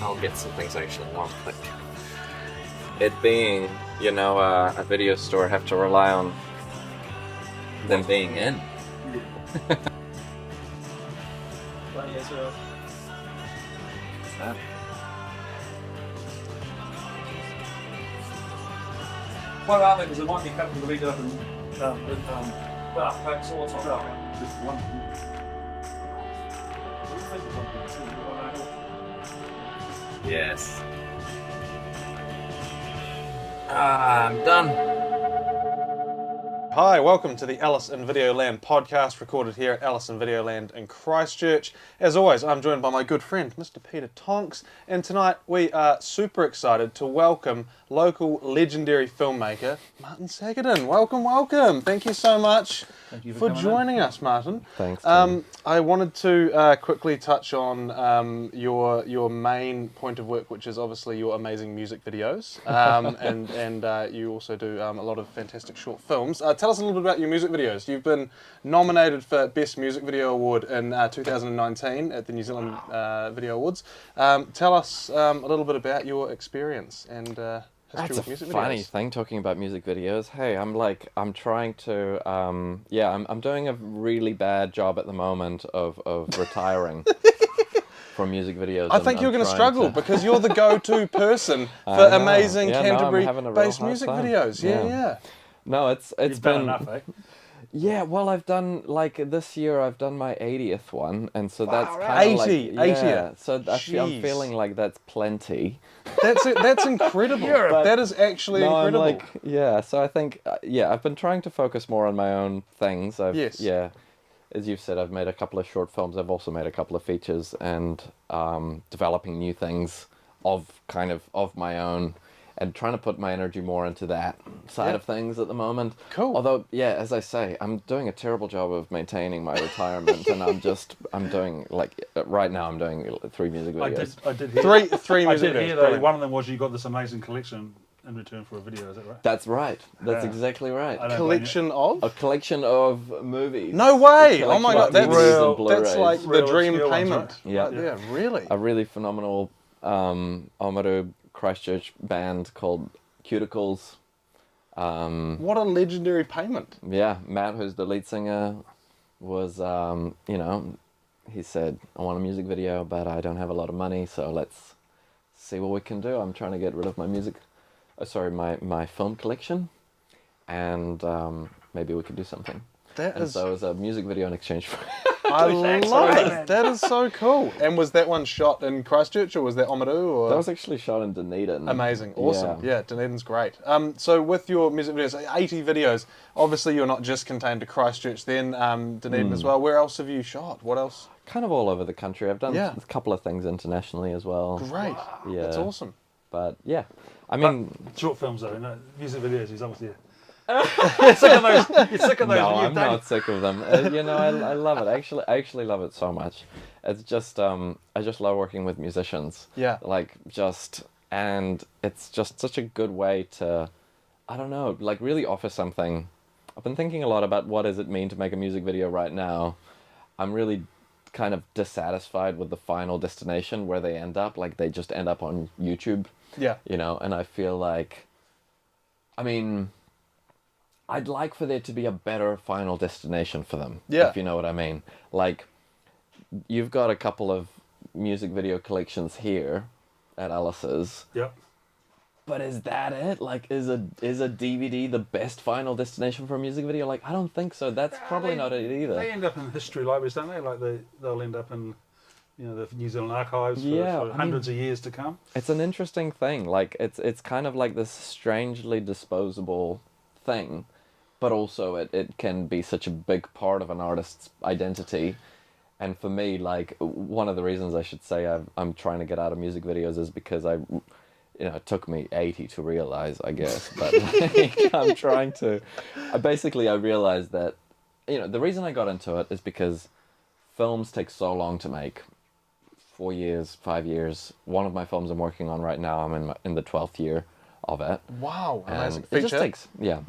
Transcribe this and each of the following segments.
I'll get some things actually in one click. It being, a video store, have to rely on them being in. Well, I think there might be a couple of video up and packs all on that. Just one. Yes. I'm done. Hi, welcome to the Alice in Videoland podcast, recorded here at Alice in Videoland in Christchurch. As always, I'm joined by my good friend, Mr. Peter Tonks, and tonight we are super excited to welcome local legendary filmmaker, Martin Sagadin. Welcome, welcome. Thank you so much for joining us, Martin. Thanks, Tim. I wanted to quickly touch on your main point of work, which is obviously your amazing music videos, and you also do a lot of fantastic short films. Tell us a little bit about your music videos. You've been nominated for Best Music Video Award in 2019 at the New Zealand Video Awards. Tell us a little bit about your experience and history That's with music a videos. funny thing talking about music videos. Hey, I'm trying to, I'm doing a really bad job at the moment of retiring from music videos. I think you're going to struggle because you're the go-to person for amazing Canterbury-based music videos. Yeah. No, it's You've been done enough, eh? Yeah, well, I've done, this year I've done my 80th one, and so that's right. kind of 80, like, 80th. so I'm Jeez. feeling like that's plenty. That's incredible. That is actually incredible. So I think, I've been trying to focus more on my own things. As you've said, I've made a couple of short films. I've also made a couple of features and developing new things of my own and trying to put my energy more into that side of things at the moment. Cool. Although, as I say, I'm doing a terrible job of maintaining my retirement and I'm doing, right now I'm doing 3 music videos. I did hear. Three I music did hear videos. though. Brilliant. One of them was you got this amazing collection in return for a video. Is that right? That's right. That's Yeah. exactly right. I don't blame Collection of? A collection of movies. No way! A Oh my god, collection of that's DVDs and that's Blu-rays. like the Real dream obscure ones, payment. right? Yeah. Yeah, really. A really phenomenal Oamaru Christchurch band called Cuticles. What a legendary payment. Yeah, Matt, who's the lead singer, was, he said, I want a music video, but I don't have a lot of money, so let's see what we can do. I'm trying to get rid of my my film collection, and maybe we could do something. So it was a music video in exchange for... I love it. That is so cool. And was that one shot in Christchurch or was that Oamaru? Or? That was actually shot in Dunedin. Amazing. Awesome. Yeah, Dunedin's great. So with your music videos, 80 videos, obviously you're not just contained to Christchurch then, Dunedin as well. Where else have you shot? What else? Kind of all over the country. I've done a couple of things internationally as well. Great. Yeah. That's awesome. But yeah, I mean... Short films though, no, music videos is obviously... You're sick of those. You're sick of those. No, I'm not sick of them. I love it. I actually love it so much. It's just, I just love working with musicians. Yeah. And it's just such a good way to, I don't know, really offer something. I've been thinking a lot about what does it mean to make a music video right now. I'm really kind of dissatisfied with the final destination where they end up. They just end up on YouTube. Yeah. And I feel like, I'd like for there to be a better final destination for them, if you know what I mean. You've got a couple of music video collections here at Alice's. Yep. But is that it? Is a DVD the best final destination for a music video? I don't think so. That's probably not it either. They end up in history libraries, don't they? They'll end up in, the New Zealand archives for hundreds of years to come. It's an interesting thing. It's kind of like this strangely disposable thing. But also it can be such a big part of an artist's identity. And for me, one of the reasons I should say I'm trying to get out of music videos is because it took me 80 to realize, I guess. But I'm trying to... I realized that, the reason I got into it is because films take so long to make. 4 years, 5 years. One of my films I'm working on right now, I'm in the 12th year of it. Wow, amazing. It just takes, Yeah.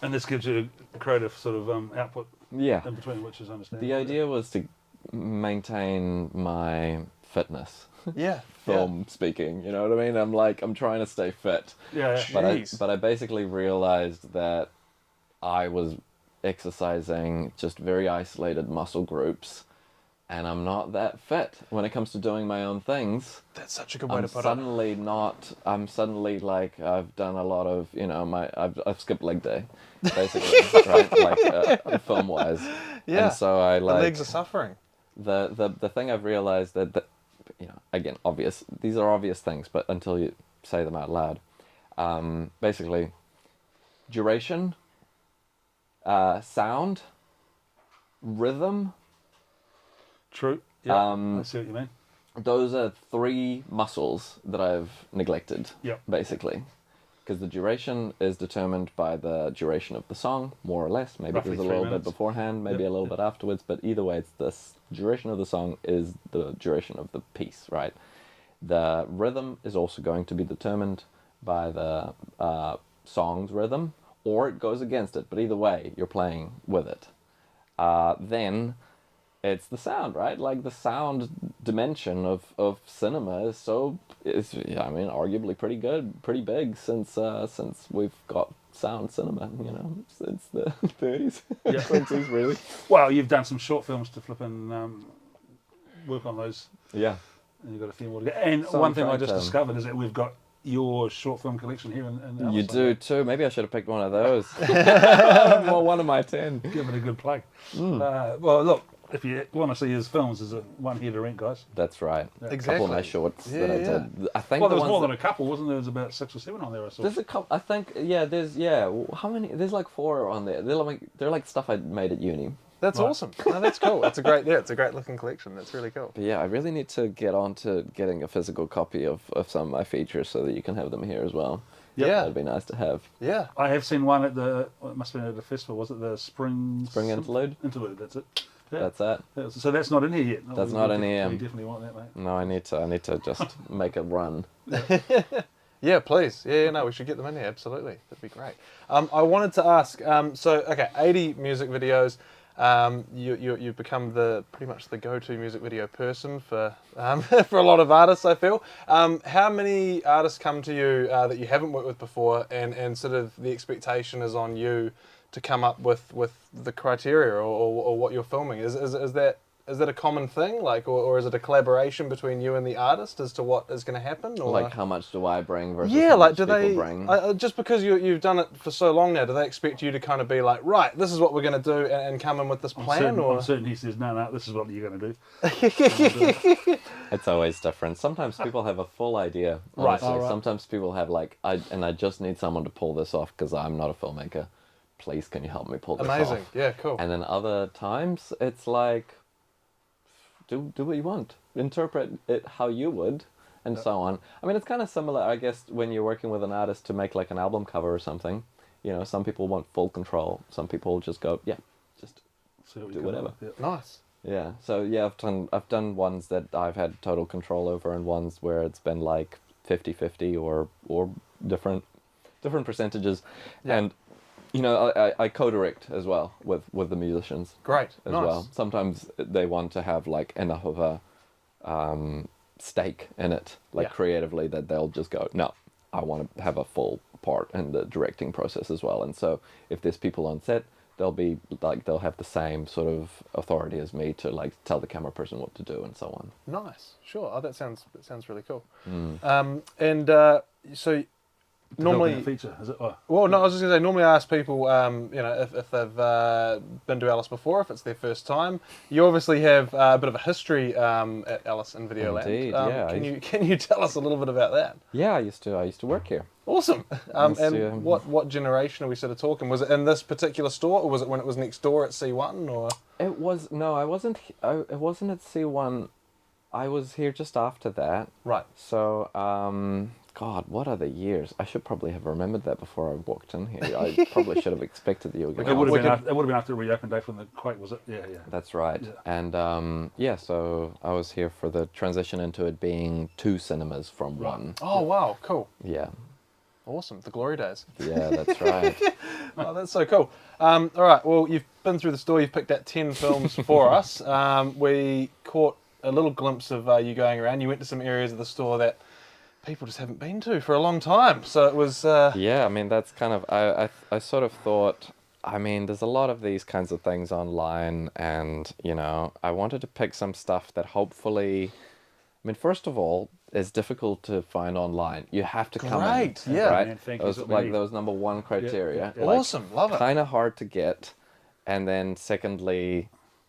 And this gives you a creative sort of output in between, which is understandable. The idea was to maintain my fitness. Yeah. Film speaking, you know what I mean? I'm trying to stay fit. Yeah. But I basically realized that I was exercising just very isolated muscle groups, and I'm not that fit when it comes to doing my own things. That's such a good way to put it. I'm suddenly like, I've done a lot of, I've skipped leg day, basically, right? Like, film wise. Yeah. And so I The like, legs are suffering. the thing I've realized that, again, these are obvious things, but until you say them out loud, basically, duration, sound, rhythm. True. Yeah. I see what you mean. Those are 3 muscles that I've neglected. Yep. Basically, because the duration is determined by the duration of the song, more or less. Maybe Roughly there's a 3 little minutes. bit beforehand, maybe a little bit afterwards, but either way, it's the duration of the song is the duration of the piece, right? The rhythm is also going to be determined by the song's rhythm, or it goes against it, but either way, you're playing with it. Then it's the sound, right? Like, the sound dimension of cinema is arguably pretty good, pretty big since we've got sound cinema, since the 30s, 20s, really. Well, you've done some short films to flip and work on those. Yeah. And you've got a few more to go. And So one I'm thing I trying just to- discovered is that we've got your short film collection here in Alice. You do too. Maybe I should have picked one of those. Well, one of my 10. Give it a good plug. Well, look, if you want to see his films, there's one here to rent, guys. That's right. Exactly. A couple of my shorts that I did. I think Well, the there was ones more that- than a couple, wasn't there? There was about 6 or 7 on there, I saw. There's a couple. I think how many? There's like 4 on there. They're like stuff I made at uni. That's Right. awesome. No, that's cool. It's a great looking collection. That's really cool. But yeah, I really need to get on to getting a physical copy of some of my features so that you can have them here as well. Yeah. That'd be nice to have. Yeah. I have seen one at it must have been at the festival, was it the Spring Interlude? Interlude, that's it. Yeah. That's that. So that's not in here yet. No, That's we not in definitely- here. We definitely want that, mate. No, I need to just make a run. Yeah, please. Yeah, no, we should get them in here. Absolutely. That'd be great. I wanted to ask, 80 music videos. You've become pretty much the go-to music video person for for a lot of artists, I feel. How many artists come to you that you haven't worked with before, and sort of the expectation is on you to come up with the criteria or what you're filming? Is that a common thing, like, or is it a collaboration between you and the artist as to what is going to happen? Or Like, how much do I bring versus yeah, how like, much do they people bring? just because you've done it for so long now, do they expect you to kind of be like, right, this is what we're going to do, and come in with this plan? I'm certain he says, no, this is what you're going to do. It's always different. Sometimes people have a full idea. Right. Honestly. All right. Sometimes people have I just need someone to pull this off because I'm not a filmmaker. Please, can you help me pull this off? Amazing, yeah, cool. And then other times it's like, do what you want, interpret it how you would, and so on. I mean, it's kind of similar, I guess, when you're working with an artist to make like an album cover or something. Some people want full control. Some people just go, yeah, just See what we do come whatever. up with, Nice. Yeah. So yeah, I've done ones that I've had total control over, and ones where it's been like 50-50 or different percentages. Yeah. And I co-direct as well with the musicians Great. as Nice. well. Sometimes they want to have like enough of a stake in it, like Yeah. creatively, that they'll just go, no, I want to have a full part in the directing process as well. And so if there's people on set, they'll have the same sort of authority as me to like tell the camera person what to do and so on. Nice. Sure. Oh, that sounds really cool. Mm. So Developing normally, a feature, is it? Oh, well, no, I was just going to say, normally I ask people, if they've been to Alice before, if it's their first time. You obviously have a bit of a history at Alice in Videoland. Indeed, yeah. Can you tell us a little bit about that? Yeah, I used to work here. Awesome. Yes, And yeah. what generation are we sort of talking? Was it in this particular store, or was it when it was next door at C1? Or It was no, I wasn't. It wasn't at C1. I was here just after that. right? So, God, what are the years? I should probably have remembered that before I walked in here. I probably should have expected that you were going it would to. have been after the reopen day from the quake, was it? Yeah. That's right. Yeah. And so I was here for the transition into it being 2 cinemas from Right. 1. Oh wow, cool, Yeah. awesome, the glory days. Yeah, that's right. Oh, that's so cool. All right, well, you've been through the store. You've picked out 10 films for us. We caught a little glimpse of you going around. You went to some areas of the store that people just haven't been to for a long time. So it was. Yeah, I mean, that's kind of, I sort of thought, I mean, there's a lot of these kinds of things online, and, you know, I wanted to pick some stuff that hopefully, I mean, first of all, is difficult to find online. You have to come in, Great, yeah. right? Man, thank That you, was that's what we like need. that was number one criteria. yeah. Like, Awesome, love it. kind of hard to get, and then secondly,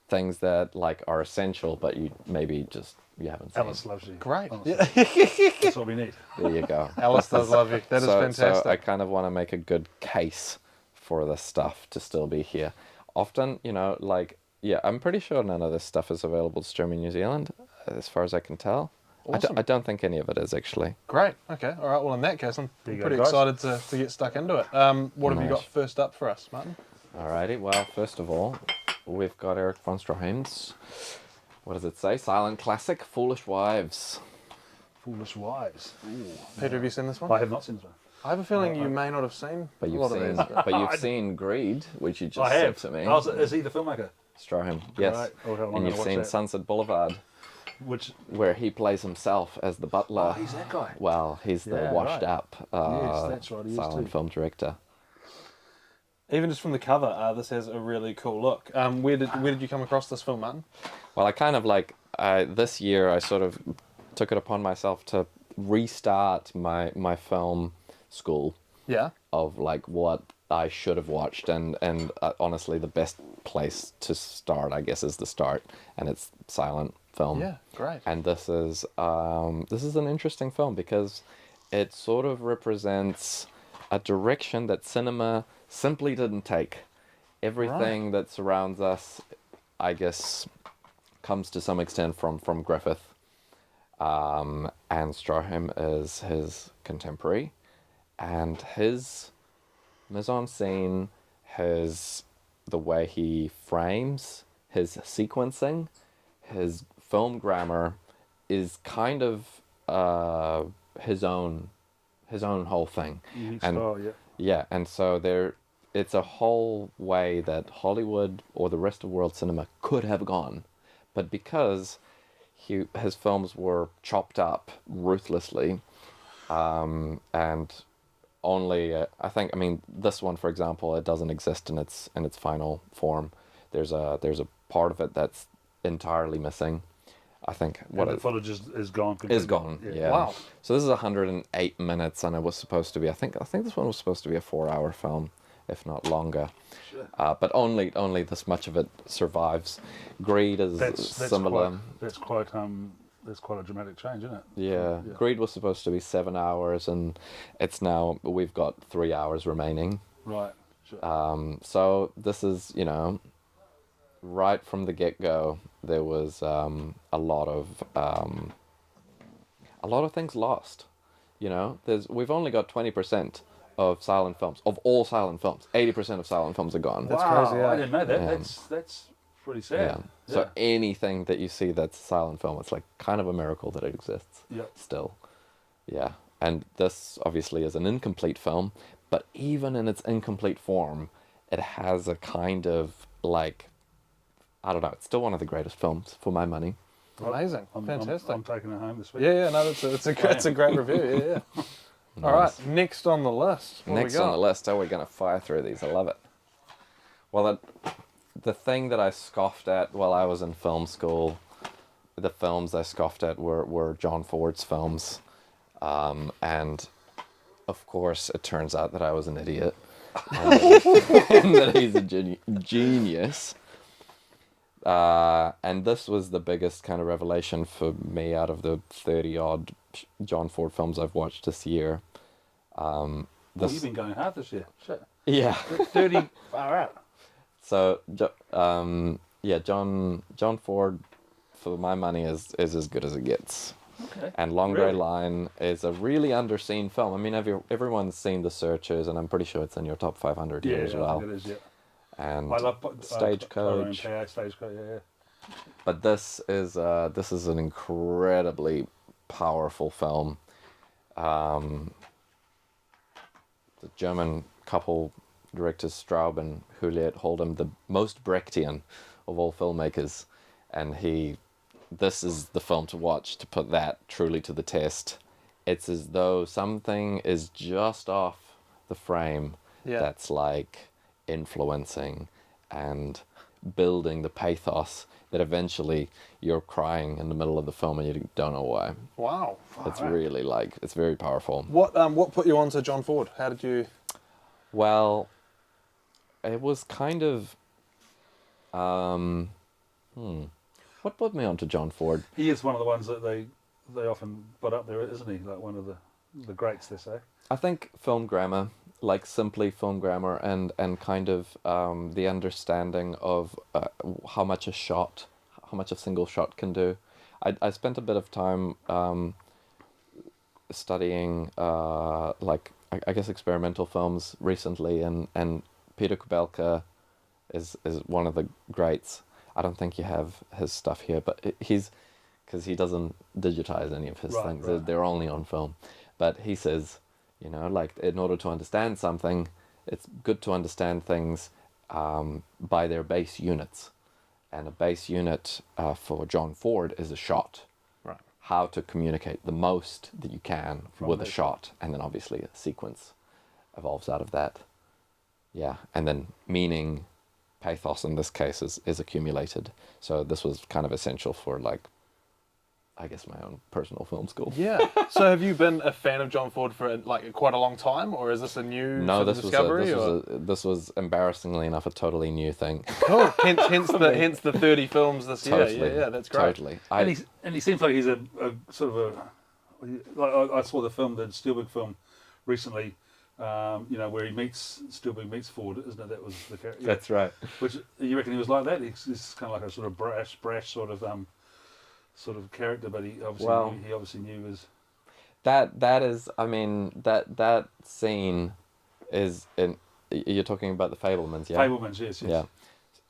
things that like are essential, but you maybe just you haven't seen. Alice loves you. Great. Honestly. Yeah. That's what we need. There you go. Alice does love you. That is So fantastic. I kind of want to make a good case for this stuff to still be here. Often, you know, like, yeah, I'm pretty sure none of this stuff is available to stream in New Zealand, as far as I can tell. Awesome. I don't think any of it is, actually. Great. Okay. All right. Well, in that case, I'm There you go, pretty guys. excited to get stuck into it. What have you got Nice. first up for us, Martin? Alrighty, well, first of all, we've got Eric von Stroheim's, what does it say? Silent classic, Foolish Wives. Foolish Wives. Ooh. Peter, have you seen this one? I have not seen this one. I have a feeling you may not have seen But a you've lot seen, of these. but you've seen Greed, which you just I said have. to me. Oh, is he the filmmaker? Stroheim, yes. Right. Oh, hell, I'm And gonna you've watch seen that. Sunset Boulevard, Which? where he plays himself as the butler. Oh, he's that guy. Well, he's the Yeah, washed right. up Yes, that's right, he is silent too. film director. Even just from the cover, this has a really cool look. Where did you come across this film, Martin? Well, I kind of like, this year I sort of took it upon myself to restart my film school Yeah. of like what I should have watched, and honestly the best place to start, I guess, is the start, and it's silent film. Yeah. Great. And this is an interesting film because it sort of represents a direction that cinema simply didn't take. Everything that surrounds us, I guess, comes to some extent from Griffith, and Stroheim is his contemporary, and his mise-en-scene, the way he frames, his sequencing, his film grammar is kind of his own whole thing. Unique And style, yeah. yeah, and so it's a whole way that Hollywood or the rest of world cinema could have gone, but because his films were chopped up ruthlessly, and only I mean this one, for example, it doesn't exist in its final form. There's a part of it that's entirely missing. I think And the footage is gone. is completely. gone. Yeah. Wow. So this is 108 minutes, and it was supposed to be. I think this one was supposed to be a 4-hour film, if not longer. Sure. But only this much of it survives. Greed is similar. That's quite a dramatic change, isn't it? Yeah. Greed was supposed to be 7 hours, and we've got 3 hours remaining. Right. Sure. So this is, you know, right from the get-go, there was a lot of things lost. You know, we've only got 20% of silent films, of all silent films. 80% of silent films are gone. That's wow, crazy, yeah. I didn't know that. Yeah. That's pretty Yeah. sad. So anything that you see that's a silent film, it's like kind of a miracle that it exists. Yep. Still. Yeah. And this obviously is an incomplete film, but even in its incomplete form, it has a kind of like, I don't know, it's still one of the greatest films for my money. Amazing. Fantastic. I'm taking it home this week. Yeah, no, it's a great review. Yeah. All right, next on the list. What Next we got? on the list, we're going to fire through these. I love it. Well, the thing that I scoffed at while I was in film school, the films I scoffed at were John Ford's films. And, of course, it turns out that I was an idiot. And that he's a genius. And this was the biggest kind of revelation for me out of the 30-odd John Ford films I've watched this year. You've been going hard this year. Shit. Yeah. 30 far out. So, John Ford, for my money, is as good as it gets. Okay. And Long Grey Really? Line is a really underseen film. I mean, everyone's seen The Searchers, and I'm pretty sure it's in your top 500 Yeah, here as I well. think it is, yeah. And I love Stagecoach. Stagecoach, yeah. But this is an incredibly powerful film. The German couple directors Straub and Juliet hold him the most Brechtian of all filmmakers, and he this is the film to watch to put that truly to the test. It's as though something is just off the frame that's like influencing and building the pathos that eventually you're crying in the middle of the film and you don't know why. Wow. It's really like, it's very powerful. What put you onto John Ford? How did you... Well, it was kind of, what put me onto John Ford? He is one of the ones that they often put up there, isn't he? Like one of the greats, they say. I think film grammar, like simply film grammar, and kind of the understanding of how much a single shot can do. I spent a bit of time studying like I guess experimental films recently, and Peter Kubelka is one of the greats. I don't think you have his stuff here, but he's, because he doesn't digitize any of his things. Right. They're only on film. But he says, you know, like in order to understand something, it's good to understand things by their base units. And a base unit for John Ford is a shot. Right. How to communicate the most that you can with a shot. And then obviously a sequence evolves out of that. Yeah. And then meaning, pathos in this case is accumulated. So this was kind of essential for, like, I guess my own personal film school. Yeah. So have you been a fan of John Ford for like quite a long time, or is this a new discovery? This was embarrassingly enough a totally new thing. Cool. Hence the 30 films this year. Yeah, that's great. Totally. And he seems like he's a sort of a, like I saw the Spielberg film recently. You know, where Spielberg meets Ford, isn't it? That was the character. Yeah. That's right. Which, you reckon he was like that? He's kind of like a sort of brash sort of character, but he obviously knew his. That is, I mean, that scene is in. You're talking about the Fabelmans, yeah. Fabelmans, yes. Yeah.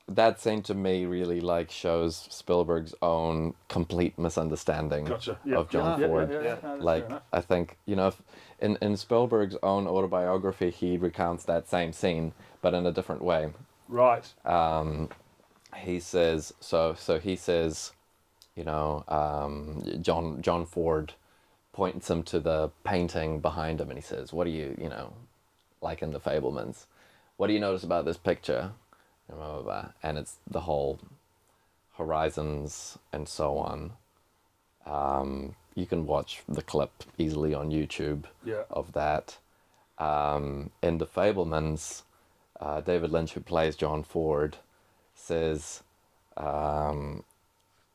That scene to me really like shows Spielberg's own complete misunderstanding of John Ford. Yeah. Like, I think, you know, in Spielberg's own autobiography, he recounts that same scene, but in a different way. Right. He says, he says, you know, John Ford points him to the painting behind him, and he says, what do you, you know, like in the Fabelmans, what do you notice about this picture? And it's the whole horizons and so on. You can watch the clip easily on YouTube of that. In the Fabelmans, David Lynch, who plays John Ford, says a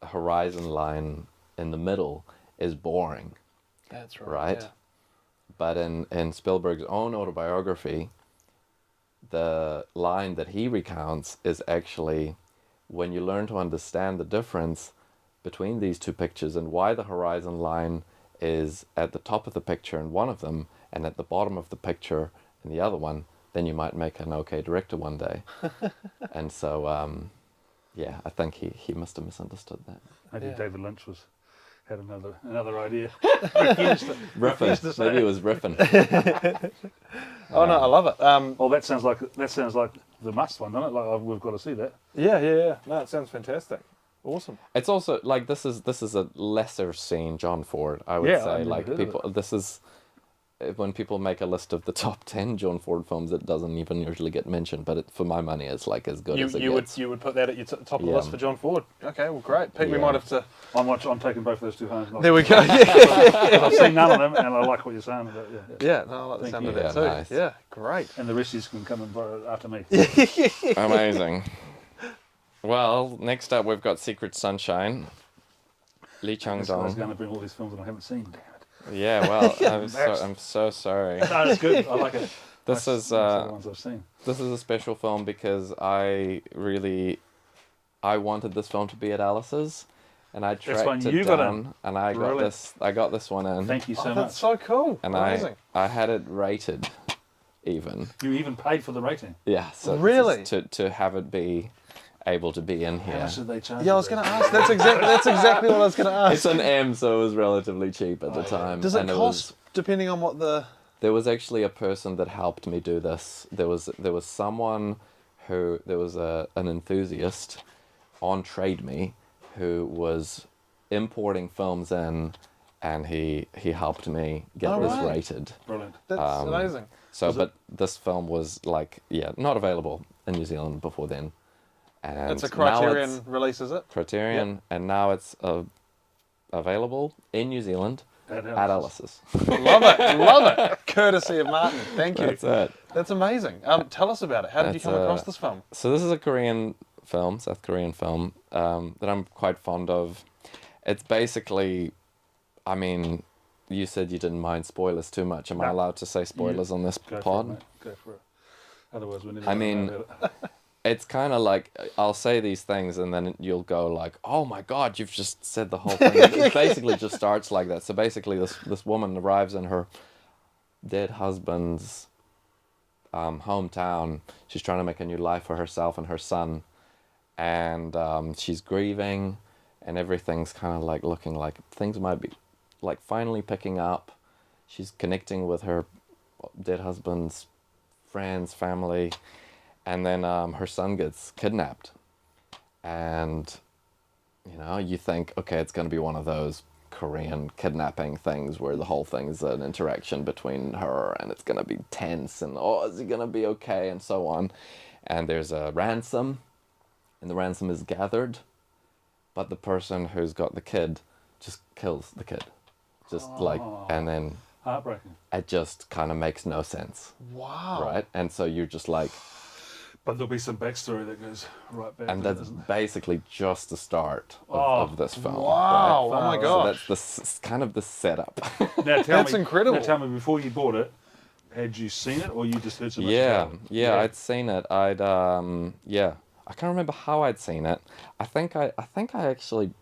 horizon line in the middle is boring. That's right? Yeah. But in Spielberg's own autobiography, the line that he recounts is actually, when you learn to understand the difference between these two pictures and why the horizon line is at the top of the picture in one of them and at the bottom of the picture in the other one, then you might make an okay director one day. And so, I think he must have misunderstood that. Maybe David Lynch had another idea. Riffing. Maybe it was riffing. Oh no, I love it. That sounds like the must one, doesn't it? Like we've got to see that. Yeah. No, it sounds fantastic. Awesome. It's also like this is a lesser seen John Ford, I would say. Like people, this is when people make a list of the top 10 John Ford films, it doesn't even usually get mentioned. But for my money, it's like as good as it gets. You would put that at your top of the list for John Ford. Okay, well, great. Pete, we might have to. I'm taking both of those two home. There we go. I've seen none of them, and I like what you're saying about Yeah, no, I like the sound of that too. Nice. Yeah, great. And the rest of you can come and borrow it after me. Amazing. Well, next up we've got Secret Sunshine. Lee Chang-dong. I was going to bring all these films that I haven't seen. Damn it. Yeah, well, I'm so sorry. No, it's good. I like it. This is the ones I've seen. This is a special film because I wanted this film to be at Alice's, and I tracked it down, and I got this one in. Thank you so much. That's so cool. And amazing. I had it rated, even. You even paid for the rating? Yeah. So really, to have it be able to be in here. How much did they charge? Yeah, I was going to ask. That's exactly what I was going to ask. It's an M, so it was relatively cheap at the time. Does it cost depending on what the? There was actually a person that helped me do this. There was someone who an enthusiast on Trade Me who was importing films in, and he helped me get Oh, this right. rated. Brilliant. That's amazing. So, Was it- but this film was like, not available in New Zealand before then. And It's a now Criterion it's release, is it? Criterion, and now it's available in New Zealand At at Alice's. Alice's. Love it, love it. Courtesy of Martin. Thank you. That's it. That's amazing. Tell us about it. How did you It's, come across this film? So this is a Korean film, South Korean film, that I'm quite fond of. It's basically, I mean, you said you didn't mind spoilers too much. Am I No. allowed to say spoilers on this Go for it, pod? mate. Go for it. Otherwise, we never I know mean, about it. It's kind of like, I'll say these things and then you'll go like, oh my God, you've just said the whole thing. It basically just starts like that. So basically this woman arrives in her dead husband's hometown. She's trying to make a new life for herself and her son. And she's grieving and everything's kind of like looking like things might be like finally picking up. She's connecting with her dead husband's friends, family. And then her son gets kidnapped. And, you think, okay, it's going to be one of those Korean kidnapping things where the whole thing is an interaction between her and it's going to be tense and, is he going to be okay, and so on. And there's a ransom, and the ransom is gathered, but the person who's got the kid just kills the kid. And then Heartbreaking. it just kind of makes no sense. Wow. Right? And so you're just like... But there'll be some backstory that goes right back. And to that's basically just the start Oh, of this film. Wow. Right? Oh my So gosh. So that's kind of the setup. Now tell That's me, incredible. Now tell me, before you bought it, had you seen it or you just heard so much yeah, about it? yeah, I'd seen it. I can't remember how I'd seen it. I think I actually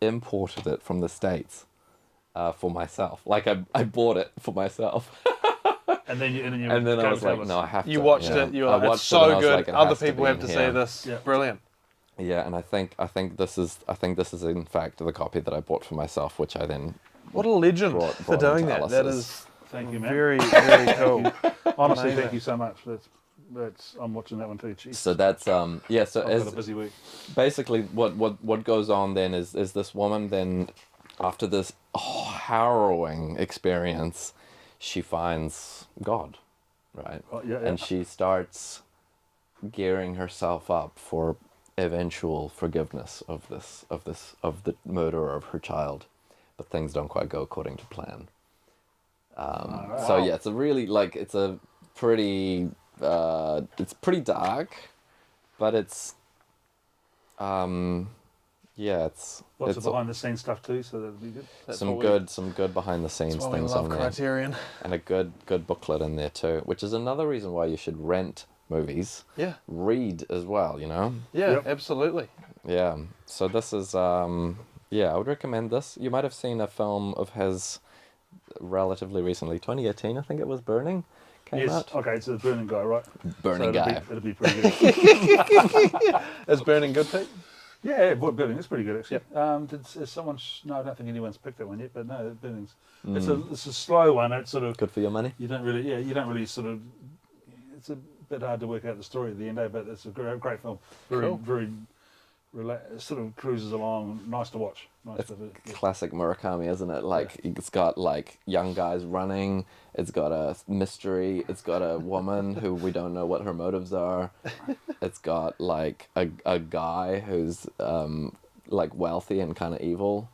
imported it from the States for myself. Like I bought it for myself. And then you And then I go was to like, Alice. no, I have to. You watched it. You were I like, it's watched it and I so was good. like, it Other has to people be have in to here. see this. Yeah. Brilliant. Yeah, and I think this is in fact the copy that I bought for myself, which I then What a legend brought for doing into that. That Alice's. is Thank you, man. very, very cool. Honestly, Amazing. thank you so much. That's I'm watching that one too. Jeez. So that's So I've got a as busy week. basically what goes on then is this woman then, after this harrowing experience, she finds God, right? Oh, yeah. And she starts gearing herself up for eventual forgiveness of the murderer of her child, but things don't quite go according to plan. So yeah, it's a really it's pretty dark, but it's it's Lots of behind the scenes stuff too, so that'll be good. That's some what good behind the scenes That's why we things love on there, Criterion. and a good booklet in there too, which is another reason why you should rent movies, Yeah. read as well. Yeah, Yep. absolutely. Yeah. So this is I would recommend this. You might have seen a film of his relatively recently, 2018, I think it was, Burning. Came Yes. out. Okay, it's a burning guy, right? Burning so guy. It'll be pretty good. Is Burning good, Pete? Yeah, Burning is pretty good actually. Is someone? No, I don't think anyone's picked that one yet. But no, Burning's. It's a slow one. It's sort of Good for your money. you don't really sort of. It's a bit hard to work out the story at the end, but it's a great film. Cool. Very sort of cruises along. Nice to watch. Nice It's to yeah. classic Murakami, isn't it? Like it's got like young guys running. It's got a mystery. It's got a woman who we don't know what her motives are. It's got like a guy who's like wealthy and kind of evil.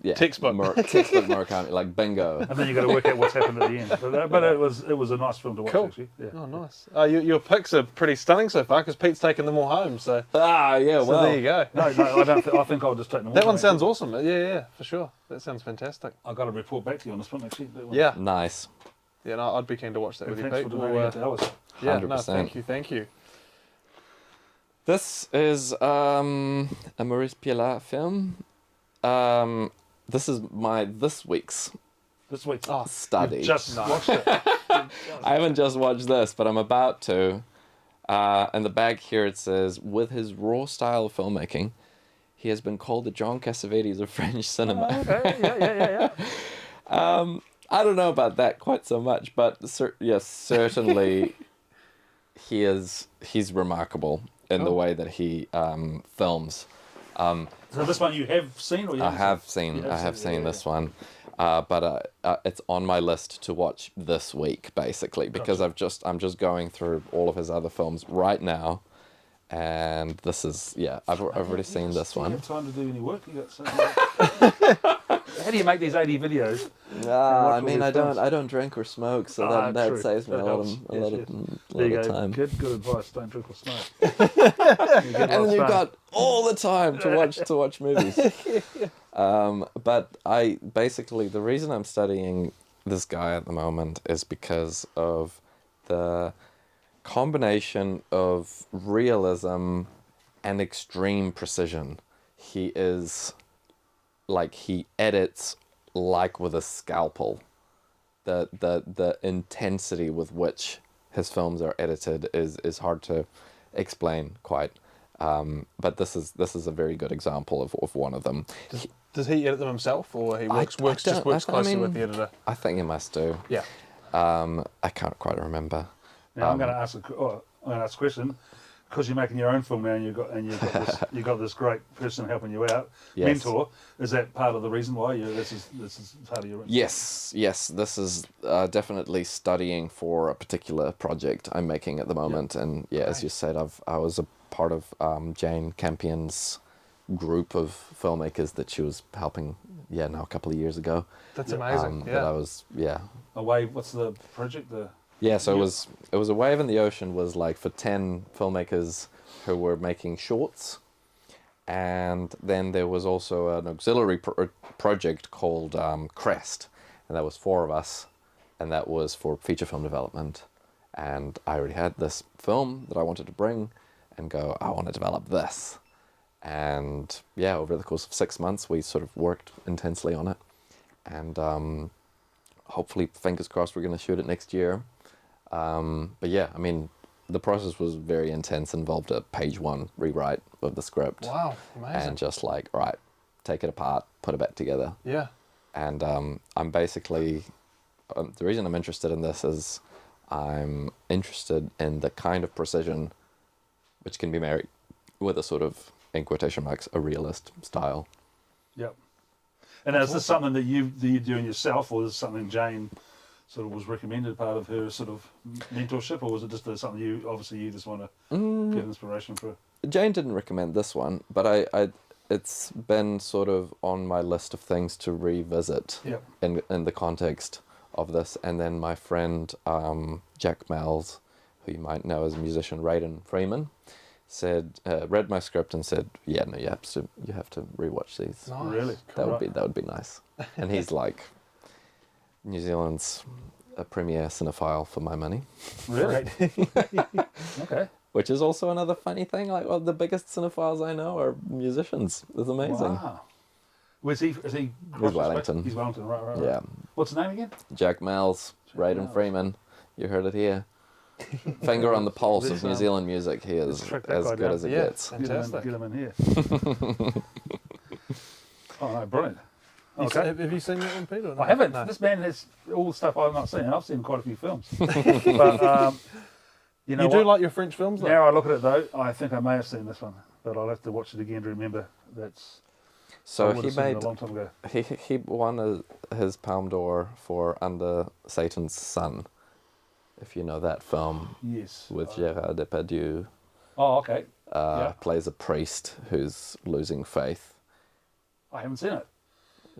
It's, Textbook. Textbook Murakami, like bingo. And then you got to work out what's happened at the end. But it was a nice film to watch Cool. actually. Yeah. Oh, nice. Your picks are pretty stunning so far because Pete's taken them all home. So, Yeah, so there you go. No, I don't. I think I'll just take them. That all, one mate. sounds awesome. Yeah, for sure. That sounds fantastic. I got to report back to you on this one actually. That one. Yeah. Nice. Yeah, no, I'd be keen to watch that with you, Thanks Pete. for We'll, donating it to Alice. yeah, no, 100%. thank you. This is a Maurice Pialat film. This is this week's This week. Oh, study. Just watched it. I haven't just watched this, but I'm about to. In the bag here it says, with his raw style of filmmaking, he has been called the John Cassavetes of French cinema. Okay. Yeah. I don't know about that quite so much, but yes, certainly he's remarkable in the way that he films. So this one you have seen, or you I haven't have seen? seen You have seen it, this one, but it's on my list to watch this week, basically, because Gotcha. I'm just going through all of his other films right now, and this is I've already seen this Do you one. have time to do any work? You got so How do you make these 80 videos? I mean, I don't drink or smoke, so that True. saves me That a lot helps. of Yes, a There lot you of go, time. kid. Good advice. Don't drink or smoke. And then you've got all the time to watch movies. But I basically, the reason I'm studying this guy at the moment is because of the combination of realism and extreme precision. He is like, he edits like with a scalpel. The intensity with which his films are edited is hard to explain quite. But this is a very good example of one of them. Does he edit them himself, or he works I closely mean, with the editor? I think he must do. Yeah. I can't quite remember. Now I'm going to ask a question, because you're making your own film now, and you've got this great person helping you out, Yes. mentor. Is that part of the reason why this is part of your? Yes. This is definitely studying for a particular project I'm making at the moment, and as you said, I was a part of Jane Campion's group of filmmakers that she was helping. Now a couple of years ago. That's amazing. That I was Away. What's the project? So it was A Wave in the Ocean was like for 10 filmmakers who were making shorts, and then there was also an auxiliary project called Crest, and that was 4 of us, and that was for feature film development. And I already had this film that I wanted to bring and go, I want to develop this. And over the course of 6 months, we sort of worked intensely on it, and hopefully, fingers crossed, we're going to shoot it next year. But I mean, the process was very intense, involved a page 1 rewrite of the script. Wow, amazing. And just like, right, take it apart, put it back together. Yeah. And I'm basically, the reason I'm interested in this is I'm interested in the kind of precision which can be married with a sort of, in quotation marks, a realist style. Yep. And is this something that you're doing yourself, or is this something Jane sort of was recommended, part of her sort of mentorship, or was it just something you just want to get inspiration for? Jane didn't recommend this one, but it's been sort of on my list of things to revisit in the context of this. And then my friend Jack Mells, who you might know as musician Raiden Freeman, read my script and said, you have to rewatch these. Nice. Really? That would be nice. And he's like New Zealand's a premier cinephile for my money. Really? Okay. Which is also another funny thing. Like, the biggest cinephiles I know are musicians. It's amazing. Wow. Is he? He's Wellington. He's Wellington, right. Yeah. What's his name again? Jack Mells, Raiden Mells. Freeman. You heard it here. Finger on the pulse of New Zealand music. He is track that as guy good down. as it Yeah. gets. Fantastic. Get him in here. Oh no, brilliant. Okay. Okay. Have you seen that one, Peter? or no? I haven't. No. This man has all the stuff I've not seen. I've seen quite a few films. But you know You do what? like your French films, though? Now I look at it though, I think I may have seen this one, but I'll have to watch it again to remember. I So would he have seen it made a long time ago. he won his Palme d'Or for Under Satan's Sun, if you know that film, Yes. with Gérard Depardieu. Oh, okay. Yeah. Plays a priest who's losing faith. I haven't seen it.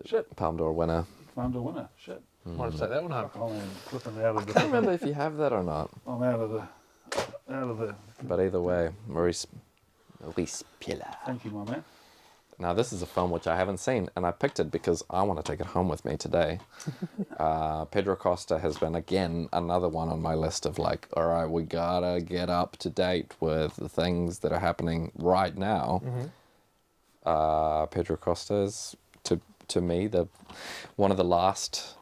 Shit. Palme d'Or winner. Found a winner. Shit. Might have to take that one home. I'm flipping out of I the. can't remember if you have that or not. I'm out of the. But either way, Maurice Pilar. Thank you, my man. Now this is a film which I haven't seen, and I picked it because I want to take it home with me today. Pedro Costa has been, again, another one on my list of like, all right, we gotta get up to date with the things that are happening right now. Pedro Costa is, to me, one of the last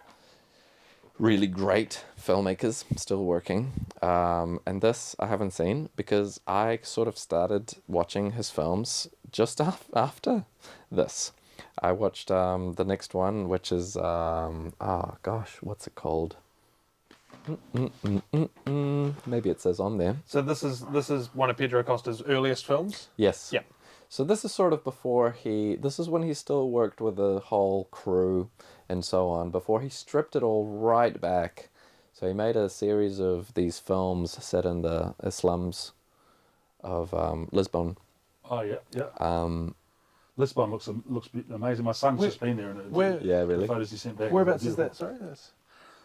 really great filmmakers still working. And this I haven't seen because I sort of started watching his films just after this. I watched the next one, which is, what's it called? Maybe it says on there. So this is one of Pedro Costa's earliest films? Yes. Yeah. So this is sort of this is when he still worked with the whole crew and so on, before he stripped it all right back. So he made a series of these films set in the slums of Lisbon. Oh yeah, yeah. Um, Lisbon looks amazing. My son's just been there, and yeah, really. the photos he sent back. Whereabouts is beautiful. that? Sorry, that's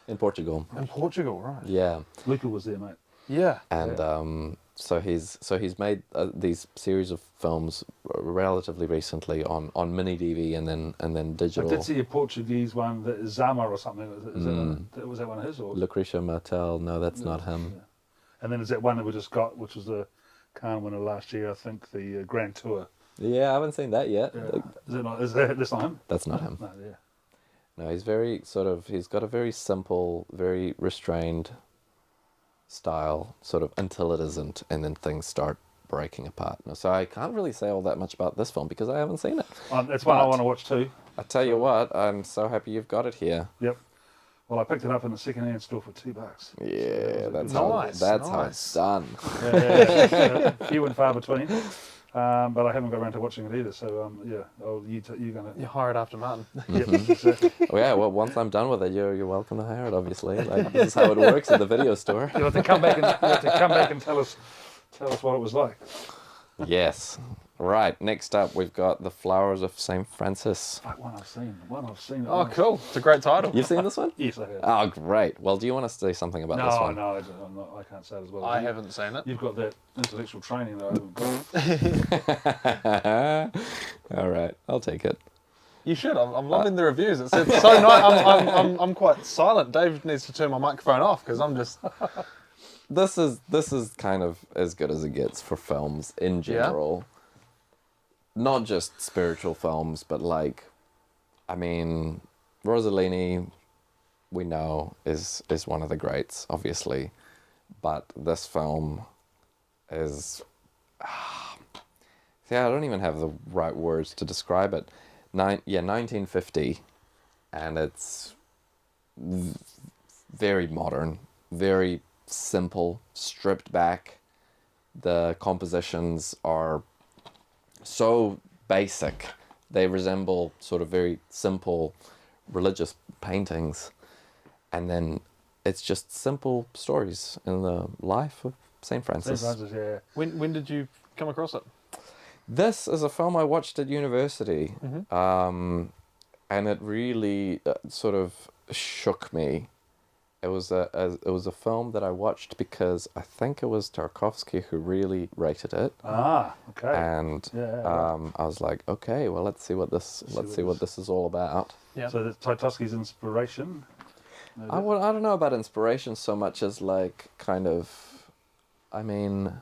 In Portugal. in Portugal, right? Yeah. Luca was there, mate. Yeah. And so he's made these series of films relatively recently on mini DV and then I digital. did see a Portuguese one, that is Zama or something. Was that one of his? Or? Lucretia Martel. No, that's not him. Yeah. And then is that one that we just got, which was the Cannes winner last year, I think, the Grand Tour. Yeah, I haven't seen that yet. Yeah. That's not him? That's not him. No, yeah. No, he's got a very simple, very restrained style, sort of, until it isn't, and then things start breaking apart. So I can't really say all that much about this film because I haven't seen it. That's one I want to watch too. I tell you what, I'm so happy you've got it here. Yep. Well, I picked it up in the second-hand store for $2. Yeah, So that's Nice, how it's done. Yeah. Few and far between. But I haven't got around to watching it either. So you're gonna. You hired after Martin. Yep, exactly. Oh yeah, well, once I'm done with it, you're welcome to hire it. Obviously, like, this is how it works at the video store. You have to come back and tell us what it was like. Yes. Right. Next up, we've got The Flowers of St. Francis. Like one I've seen. Oh, cool. It's a great title. You've seen this one? Yes, I have. Oh, great. Well, do you want to say something about this one? No, I can't say it as well. I as you. haven't seen it. You've got that intellectual training that I haven't got. All right, I'll take it. You should. I'm loving the reviews. It's so nice. I'm quite silent. Dave needs to turn my microphone off because I'm just. This is kind of as good as it gets for films in general. Not just spiritual films, but like, I mean, Rossellini, we know, is one of the greats, obviously, but this film is, I don't even have the right words to describe it. 1950, and it's very modern, very simple, stripped back. The compositions are so basic. They resemble sort of very simple religious paintings. And then it's just simple stories in the life of St. Francis. St. Francis, yeah. When did you come across it? This is a film I watched at university. Mm-hmm. And it really sort of shook me. It was a film that I watched because I think it was Tarkovsky who really rated it. Ah, okay. And I was like, okay, well, let's see what this is all about. Yeah. So that's Tarkovsky's inspiration. I don't know about inspiration so much as like kind of, I mean.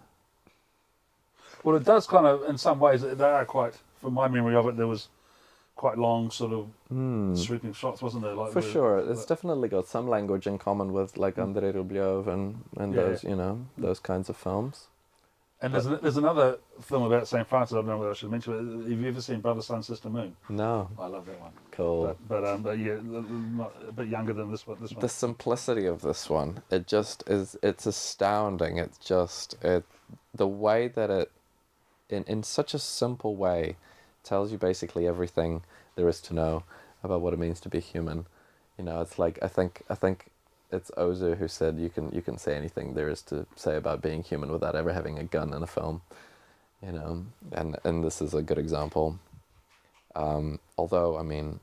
Well, it does kind of, in some ways, they are quite. From my memory of it, there was quite long sort of sweeping shots, wasn't there? Like for sure, it's definitely got some language in common with like Andrei Rublev and those those kinds of films. And there's another film about St. Francis. I don't know whether I should mention it. Have you ever seen Brother, Sun, Sister, Moon? No. I love that one. Cool. But yeah, a bit younger than this one. The simplicity of this one, it just is. It's astounding. It's just the way that it, in such a simple way, tells you basically everything there is to know about what it means to be human. You know, it's like I think it's Ozu who said you can say anything there is to say about being human without ever having a gun in a film. You know, and this is a good example. Although I mean,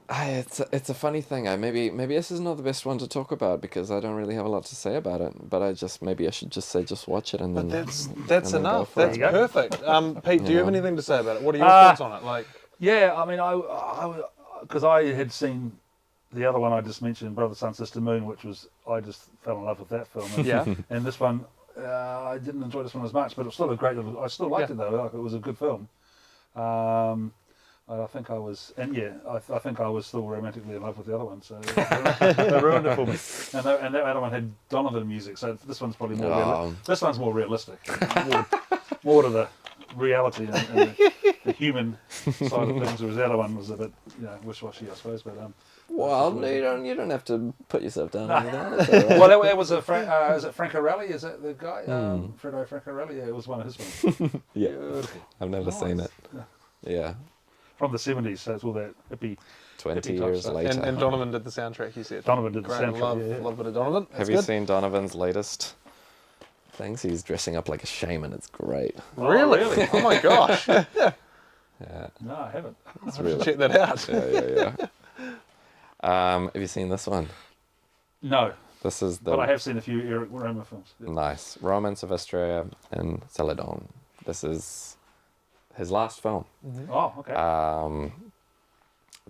it's a funny thing. Maybe this is not the best one to talk about because I don't really have a lot to say about it. But I should just say just watch it and then. But that's and then enough. go for That's it. perfect. Pete, do you have anything to say about it? What are your thoughts on it? Like, yeah, I mean, because I had seen the other one I just mentioned, Brother, Sun, Sister, Moon, which was I just fell in love with that film. And, yeah. and this one, I didn't enjoy this one as much, but it was still a great. I still liked it though. Like, it was a good film. I think I was, and yeah, I think I was still romantically in love with the other one, so they ruined it for me. And that other one had Donovan music, so this one's probably more. This one's more realistic, more to reality and the human side of things, whereas the other one was a bit, wish-washy, I suppose. But Well, just no, really- you don't have to put yourself down No. like that. It's all right. well, that was a is it Francarelli? Is that the guy? Fredo Francarelli? Yeah, it was one of his films. Yeah, Beautiful. I've never seen it. Yeah, From the 70s, so it's all that hippie. 20 Hippie type years stuff. later. And Donovan did the soundtrack, you said. Donovan did the Great, soundtrack. love, yeah. love a bit of Donovan. Have That's you good. seen Donovan's latest things? He's dressing up like a shaman. It's great. Oh, Really? really? Oh my gosh. Yeah, No, I haven't. it's Check really. that out. Yeah. Have you seen this one? No, This is the but I have seen a few Eric Roma films. Yeah. nice Romance of Astraea and Celadon. This is his last film. Oh, okay.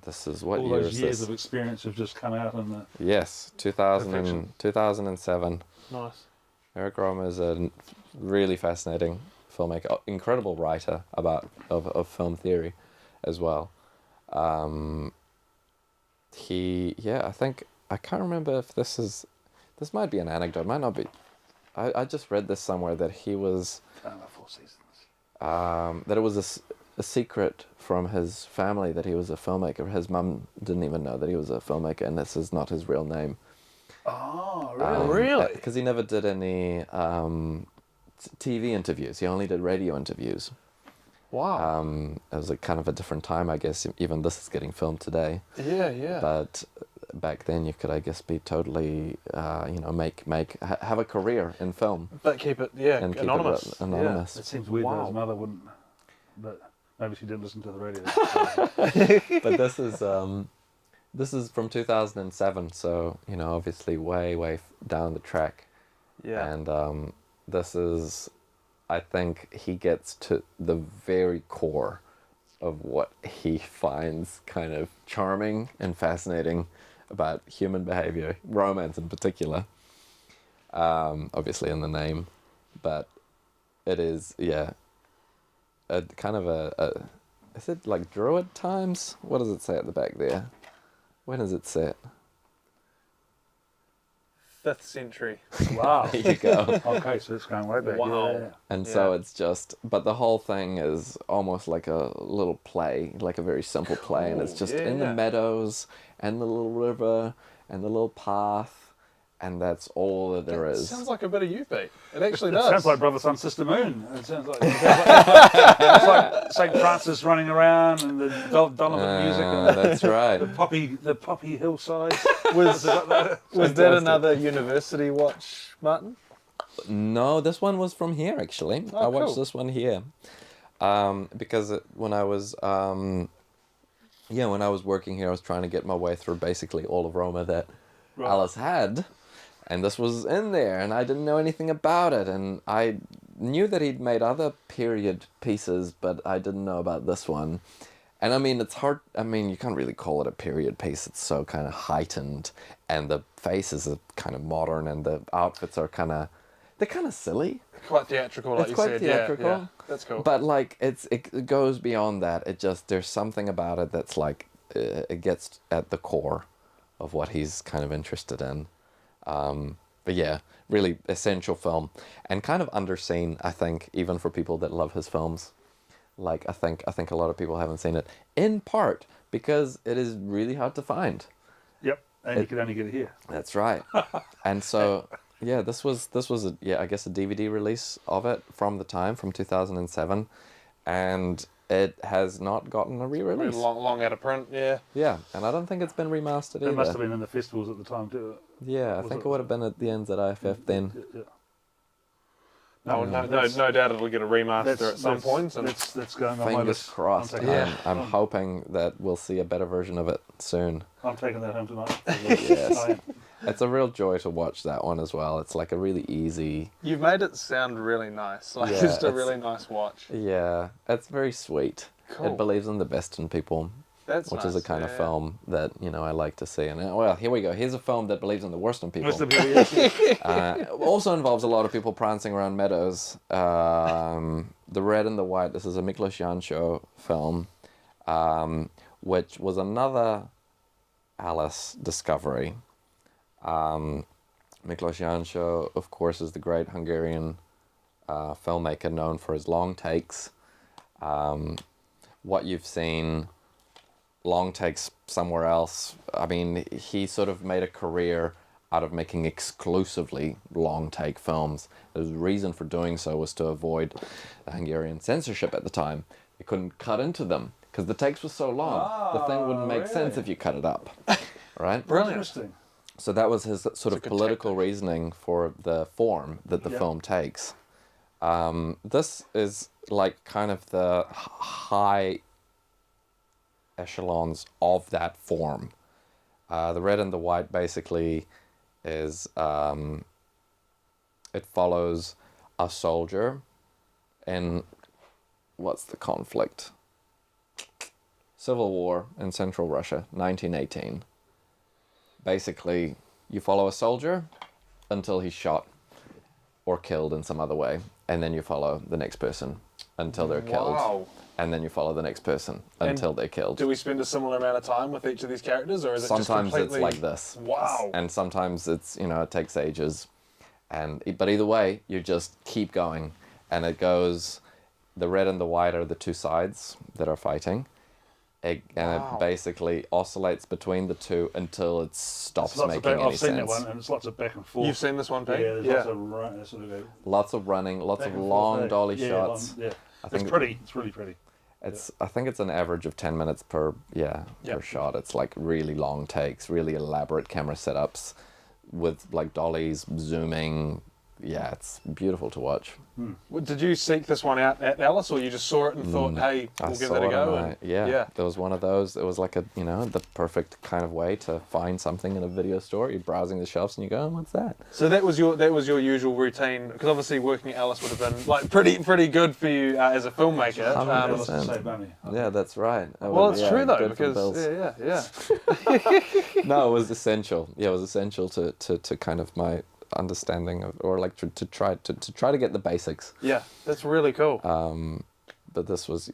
This is what all year those is years this? of experience have just come out in the. Yes, 2000 Perfection. 2007. Nice. Eric Roma is a really fascinating filmmaker, incredible writer of film theory as well. I can't remember if this might be an anecdote, might not be. I just read this somewhere that he was, 4 seasons. that it was a secret from his family that he was a filmmaker. His mum didn't even know that he was a filmmaker, and this is not his real name. Oh, really? Really? Because he never did any TV interviews. He only did radio interviews. Wow. It was a kind of a different time, I guess. Even this is getting filmed today, Yeah. but back then you could, I guess, be totally, have a career in film But keep it, and keep anonymous. it anonymous. It seems weird that Wow. his mother wouldn't. But maybe she didn't listen to the radio. But this is from 2007, so obviously way down the track. Yeah. And this is, I think he gets to the very core of what he finds kind of charming and fascinating about human behavior, romance in particular. Obviously in the name, but it is, a kind of a is it like Druid times? What does it say at the back there? When is it set? 5th century. Wow. There you go. Okay, so it's going way back. Wow. Yeah. And so Yeah. it's just, but the whole thing is almost like a little play, like a very simple play, and it's Cool, just yeah, in the yeah. meadows and the little river and the little path, and that's all that there is. Sounds like a bit of you, Pete. It actually It does. sounds like Brother, Sun, Sister, Moon. It sounds like it's like St. Francis running around and the Donovan music and That's right. the poppy hillside. Was that Fantastic. another university watch, Martin? No, this one was from here actually. Oh, I watched cool. this one here, because when I was when I was working here, I was trying to get my way through basically all of Roma that Right. Alice had, and this was in there, and I didn't know anything about it, and I knew that he'd made other period pieces, but I didn't know about this one. And I mean, it's hard. I mean, you can't really call it a period piece. It's so kind of heightened, and the faces are kind of modern, and the outfits are they're kind of silly. Quite theatrical, like It's you quite said. theatrical. Yeah. That's cool. But like, it goes beyond that. It just, there's something about it that's like, it gets at the core of what he's kind of interested in. But yeah, really essential film, and kind of underseen, I think, even for people that love his films. Like, I think a lot of people haven't seen it, in part because it is really hard to find. Yep, and you could only get it here. That's right. And so, yeah, this was I guess a DVD release of it from the time, from 2007, and it has not gotten a re-release. Long out of print, yeah. Yeah, and I don't think it's been remastered either. It must have been in the festivals at the time too. Yeah, I Was think it- it would have been at the NZIFF then. Yeah. No, that's- no doubt it'll get a remaster at some point. And That's going on my Fingers list. crossed. I'm taking, Yeah. I'm hoping that we'll see a better version of it soon. I'm taking that home tonight. Yes. I am. It's a real joy to watch that one as well. It's like a really easy... you've made it sound really nice. Like, Yeah, just a it's- really nice watch. Yeah, it's very sweet. Cool. It believes in the best in people, That's which nice. is a kind of yeah. film that, I like to see. And well, here we go. Here's a film that believes in the worst in people. Most of it, Also involves a lot of people prancing around meadows. The Red and the White. This is a Miklos Janšo film, which was another Alice discovery. Miklos Janšo, of course, is the great Hungarian filmmaker known for his long takes. What you've seen long takes somewhere else. I mean, he sort of made a career out of making exclusively long take films. The reason for doing so was to avoid the Hungarian censorship at the time. You couldn't cut into them because the takes were so long. The thing wouldn't make sense if you cut it up, right? Brilliant. Interesting. So that was his sort of good political tactic. reasoning for the form that the Yeah. film takes. This is like kind of the high echelons of that form. The red and the white basically is it follows a soldier in what's the conflict? Civil War in Central Russia, 1918. Basically, you follow a soldier until he's shot or killed in some other way, and then you follow the next person until they're killed, Wow. and then you follow the next person until they're killed. Do we spend a similar amount of time with each of these characters, or is it just Sometimes completely... it's like this. Wow. And sometimes it's, it takes ages. But either way, you just keep going. And it goes, the red and the white are the two sides that are fighting. And Wow. it basically oscillates between the two until it stops It's lots of making any I've seen that sense. one, and it's lots of back and forth. You've seen this one, Pete? Yeah, there's lots of run, sort of a Lots of running, lots back of and long forth, dolly yeah, shots. Yeah, I it's think pretty. It's really pretty. I think it's an average of 10 minutes per Yep. shot. It's like really long takes, really elaborate camera setups with like dollies, zooming. Yeah, it's beautiful to watch. Well, did you seek this one out at Alice, or you just saw it and thought, hey, I we'll give saw that a it go? and yeah, there was one of those. It was like a, the perfect kind of way to find something in a video store. You're browsing the shelves and you go, oh, what's that? So that was your usual routine, because obviously working at Alice would have been like pretty good for you as a filmmaker. Dollars to 100%. save money. Yeah, that's right. Well, it's true though, good for because bills. yeah. No, it was essential. Yeah, it was essential to kind of my understanding of, or like to try to get the basics. Yeah, that's really cool. But this was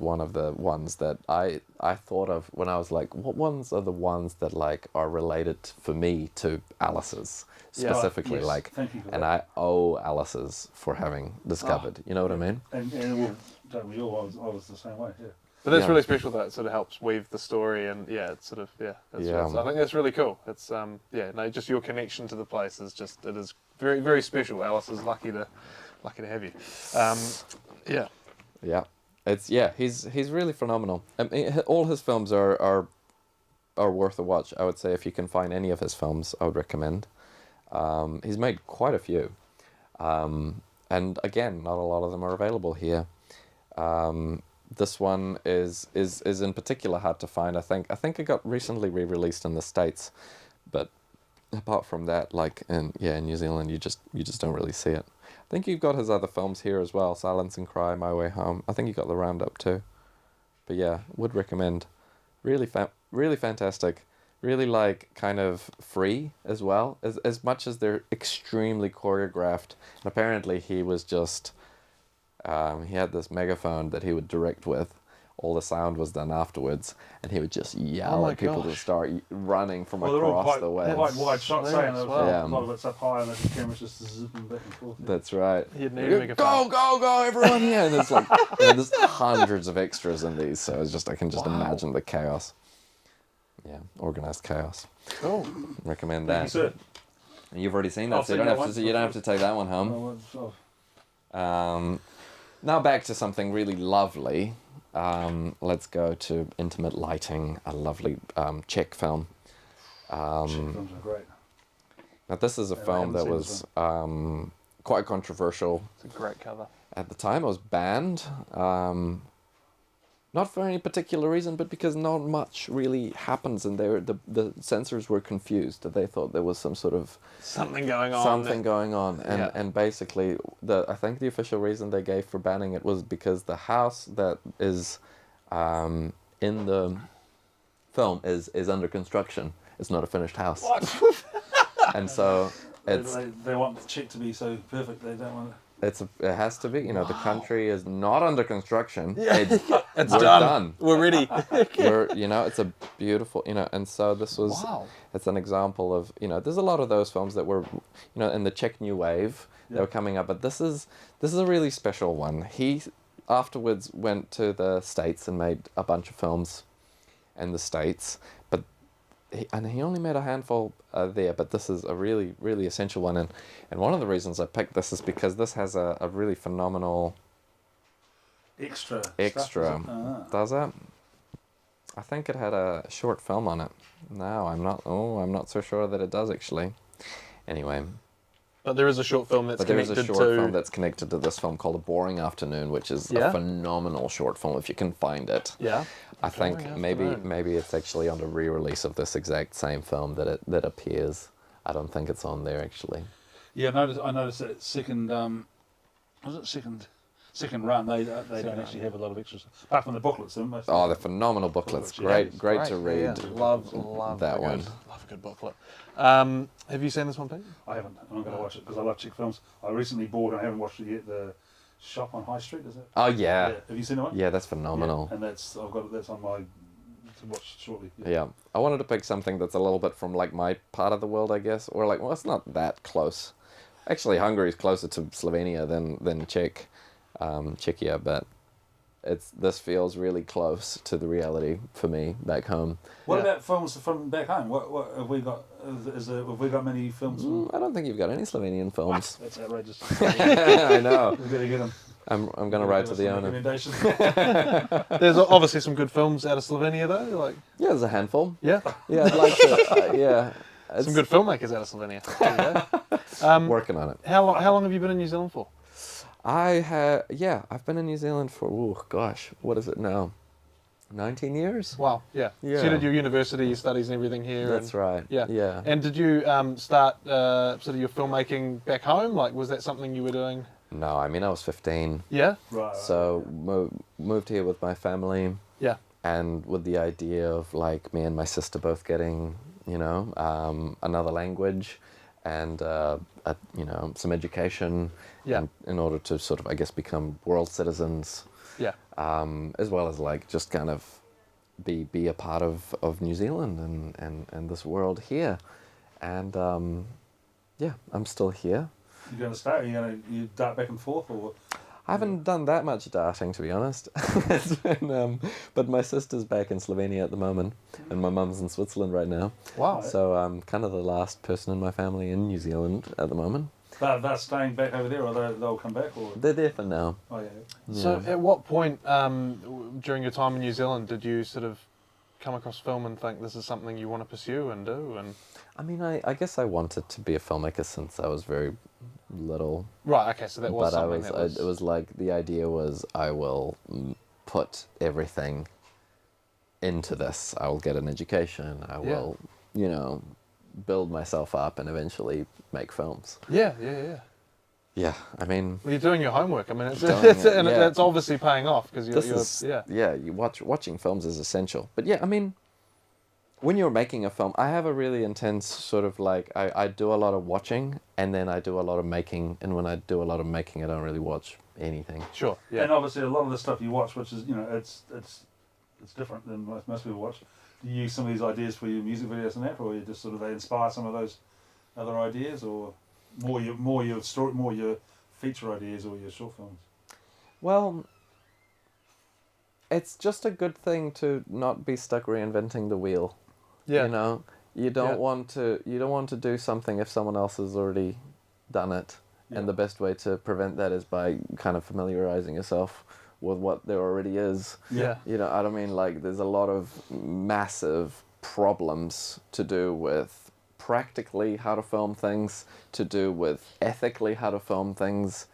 one of the ones that I thought of when I was like, what ones are the ones that like are related for me to Alice's Yeah. specifically, Yes, like, thank you for and that. I owe Alice's for having discovered. You know what I mean? And don't we all? I was the same way. Yeah. But that's Yeah. really special that it sort of helps weave the story, and it's sort of that's, I think that's really cool. It's just your connection to the place is just, it is very, very special. Alice is lucky to have you. Yeah. Yeah, he's really phenomenal. I mean, all his films are worth a watch. I would say if you can find any of his films, I would recommend. He's made quite a few, and again, not a lot of them are available here. This one is in particular hard to find. I think it got recently re-released in the States, but apart from that, like in New Zealand, you just don't really see it. I think you've got his other films here as well, Silence and Cry, My Way Home. I think you got the roundup too. But yeah, would recommend. Really really fantastic. Really like kind of free as well, as much as they're extremely choreographed. And apparently he was just he had this megaphone that he would direct with. All the sound was done afterwards, and he would just yell at people to start running from Well, they're all across quite, the way. they're like wide shots, Yeah, saying as a well. lot of it's up high, and the camera's just zipping back and forth. That's right. You'd need a Go, megaphone. go, go, everyone here! And there's like there's hundreds of extras in these, so it's just I can just imagine the chaos. Yeah, organized chaos. Cool. Recommend Thank that. you, sir. You've already seen that, I've so you seen don't that have to. one. You don't have to take that one home. Oh, well, so- Now back to something really lovely. Let's go to Intimate Lighting, a lovely Czech film. films are great. Now this is a Yeah, I film haven't that seen was quite controversial It's a great cover. at the time. It was banned, not for any particular reason, but because not much really happens, and the censors were confused. They thought there was some sort of Something going on. and basically I think the official reason they gave for banning it was because the house that is in the film is under construction. It's not a finished house. What? And so it's They want the chick to be so perfect. They don't want. it has to be. The country is not under construction. It's We're done. We're ready. It's a beautiful, and so this was, Wow. it's an example of, there's a lot of those films that were, in the Czech New Wave, they were coming up, but this is a really special one. afterwards went to the States and made a bunch of films in the States, but he only made a handful there, but this is a really, really essential one, and one of the reasons I picked this is because this has a really phenomenal Extra. extra. Stuff, is it? Does it? I think it had a short film on it. No, I'm not so sure that it does actually. Anyway. But there is a short film that's But there is connected a short to... film that's connected to this film called A Boring Afternoon, which is Yeah? a phenomenal short film if you can find it. Yeah. I think Boring maybe Afternoon. it's actually on a re-release of this exact same film that appears. I don't think it's on there actually. Yeah, I noticed that second. Was it second run? They don't actually have a lot of extras apart from the booklets. Oh, they're phenomenal booklets. Booklets, Great, yeah. to read. Yeah. Love that a one. Love a good booklet. Have you seen this one, Pete? I haven't. I'm going to watch it because I love chick films. I recently bought, and I haven't watched it yet, The Shop on High Street. Is it? Oh yeah. Have you seen that one? Yeah, that's phenomenal. Yeah, and that's on my to watch shortly. Yeah, I wanted to pick something that's a little bit from like my part of the world, I guess, or like, well, it's not that close. Actually, Hungary is closer to Slovenia than Czechia, but this feels really close to the reality for me back home. What Yeah. about films from back home? What have we got? Have we got many films? From... I don't think you've got any Slovenian films. That's outrageous. I know. We better get them. I'm gonna write to the owner. There's obviously some good films out of Slovenia, though. Like, Yeah, there's a handful. yeah, Yeah, I'd like to. Yeah, some good filmmakers out of Slovenia. There you go. working on it. How long have you been in New Zealand for? I've been in New Zealand for, what is it now? 19 years? Wow, yeah. Yeah. So you did your university studies and everything here. That's right. Yeah. Yeah. And did you start sort of your filmmaking back home? Like, was that something you were doing? No, I mean, I was 15. Yeah. Right. So moved here with my family, Yeah. and with the idea of like me and my sister both getting, another language and, some education Yeah. in order to sort of, I guess, become world citizens. Yeah. As well as like just kind of be a part of New Zealand and this world here. And I'm still here. You going to start? Are you going to dart back and forth, or? I haven't done that much darting, to be honest. It's been, but my sister's back in Slovenia at the moment, and my mum's in Switzerland right now. Wow. So I'm kind of the last person in my family in New Zealand at the moment. They're staying back over there, or they'll come back, or? They're there for now. Oh yeah. So at what point during your time in New Zealand did you sort of come across film and think this is something you want to pursue and do? And I mean, I guess I wanted to be a filmmaker since I was very little. right, okay, so that was But something it was like, the idea was I will put everything into this. I will get an education. I will, build myself up and eventually make films. yeah. Yeah, I mean, Well, you're doing your homework. I mean, it's Doing it, yeah. it's obviously paying off because watching films is essential. But yeah, I mean, when you're making a film, I have a really intense sort of like, I do a lot of watching and then I do a lot of making, and when I do a lot of making, I don't really watch anything. Sure, yeah. And obviously, a lot of the stuff you watch, which is it's different than most people watch. Do you use some of these ideas for your music videos and that, or you just sort of they inspire some of those other ideas, or more your story, more your feature ideas or your short films? Well, it's just a good thing to not be stuck reinventing the wheel. Yeah. You know, you don't want to do something if someone else has already done it. Yeah. And the best way to prevent that is by kind of familiarizing yourself with what there already is. Yeah. You know, I don't mean, like, there's a lot of massive problems to do with practically how to film things, to do with ethically how to film things,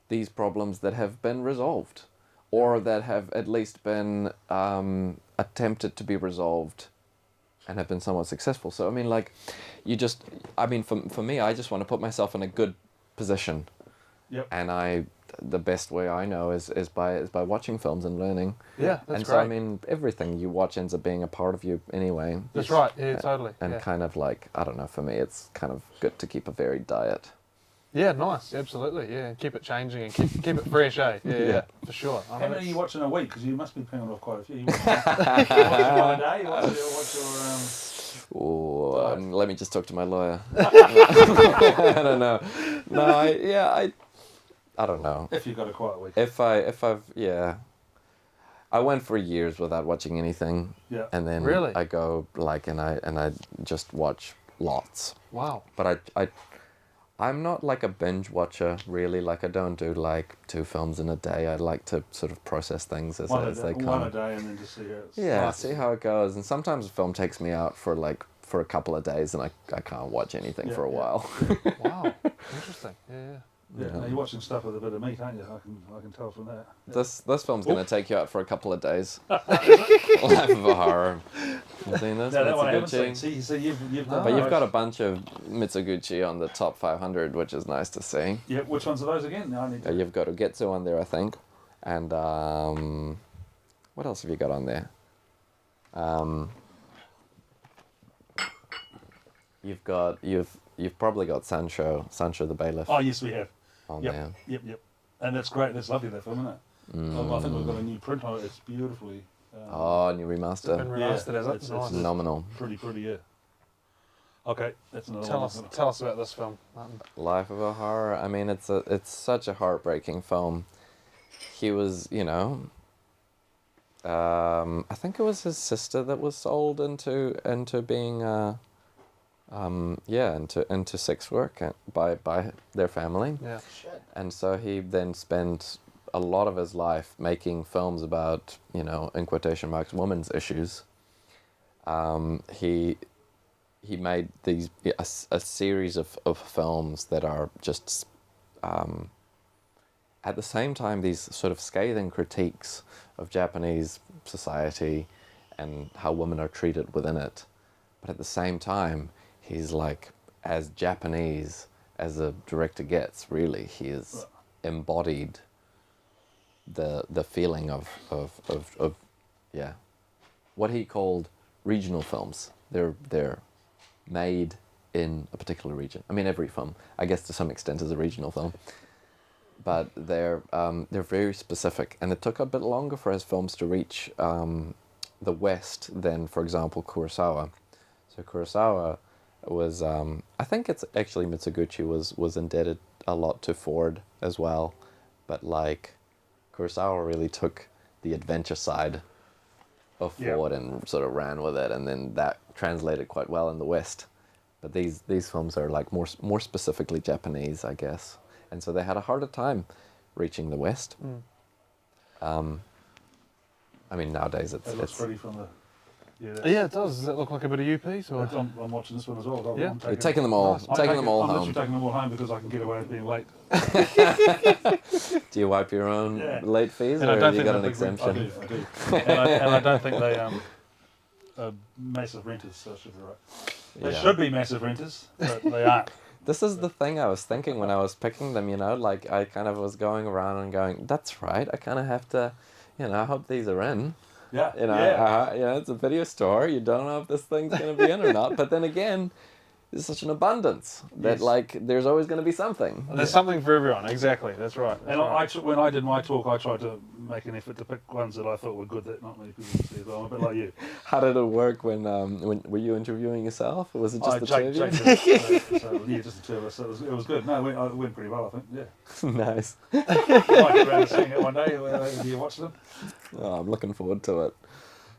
these problems that have been resolved, or that have at least been attempted to be resolved and have been somewhat successful. So, I mean, like, for me, I just want to put myself in a good position. Yep. And the best way I know is by watching films and learning. Yeah, that's and great. so, I mean, everything you watch ends up being a part of you anyway. That's right, yeah, totally. And yeah. kind of like, I don't know, for me, it's kind of good to keep a varied diet. Yeah, nice, absolutely, yeah. Keep it changing and keep it fresh, eh? Yeah, for sure. I How mean, many are you watching a week? Because you must be paying off quite a few. You watch one a day. You watch your Let me just talk to my lawyer. I don't know. No, I don't know. If you've got a quiet week. If I've yeah, I went for years without watching anything, Yeah. and then Really? I go like and I just watch lots. Wow. But I'm not like a binge watcher really. Like I don't do like 2 films in a day. I like to sort of process things as they come. One a day, and then just see how it's. Yeah, nice. see how it goes. And sometimes a film takes me out for a couple of days, and I can't watch anything for a while. Wow. Interesting. Yeah. Yeah, now you're watching stuff with a bit of meat, aren't you? I can tell from that. This film's gonna take you out for a couple of days. Life of a Horror. You seen this? No, that one I haven't Mitsuguchi? seen. See, you've done. But you've those. got a bunch of Mitsuguchi on the top 500, which is nice to see. Yeah, which ones are those again? No, I need to. You've got Ugetsu on there, I think, and what else have you got on there? You've probably got Sancho the Bailiff Oh yes, we have. on Yep. there. Yep. And that's great. That's lovely, that film, isn't it? I think we've got a new print on it. It's beautifully. Oh, new Been remaster, remastered, has it? it's Nice. phenomenal. pretty, yeah. Okay, that's another Tell one. us about this film, Martin. Life of a Horror. I mean, it's such a heartbreaking film. He was, I think it was his sister that was sold into being, into sex work by their family, Yeah. Shit. and so he then spent a lot of his life making films about, in quotation marks, women's issues. He made a series of films that are just at the same time these sort of scathing critiques of Japanese society and how women are treated within it, but at the same time he's like as Japanese as a director gets. Really, he has embodied the feeling of what he called regional films. They're made in a particular region. I mean, every film, I guess, to some extent, is a regional film, but they're very specific, and it took a bit longer for his films to reach the West than, for example, Kurosawa. So Kurosawa was, I think it's actually Mitsuguchi was indebted a lot to Ford as well, but like Kurosawa really took the adventure side of Ford and sort of ran with it, and then that translated quite well in the West. But these films are like more specifically Japanese, I guess, and so they had a harder time reaching the West. I mean, nowadays It looks it's pretty from the. Yeah, it does. Does it look like a bit of UP? Or? I'm watching this one as well. Yeah. you're taking them all, Nice. taking them all I'm home. literally taking them all home because I can get away with being late. Do you wipe your own Yeah. late fees, And I or don't have you think got an that exemption? I do. And I don't think they are massive renters, so I should be right. They Yeah. should be massive renters, but they aren't. This is the thing I was thinking when I was picking them, like I kind of was going around and going, that's right, I kind of have to, I hope these are in. Yeah. It's a video store, you don't know if this thing's going to be in or not, but then again, there's such an abundance that Yes. like there's always going to be something. There's something for everyone. Exactly. That's right. That's And right. when I did my talk, I tried to make an effort to pick ones that I thought were good that not many people would see as well. I'm a bit like you. How did it work when were you interviewing yourself, or was it just the two of you? Just the two of us. So it was good. No, it went pretty well, I think. Yeah. Nice. Might get around to seeing it one day. Do you watch them? Oh, I'm looking forward to it.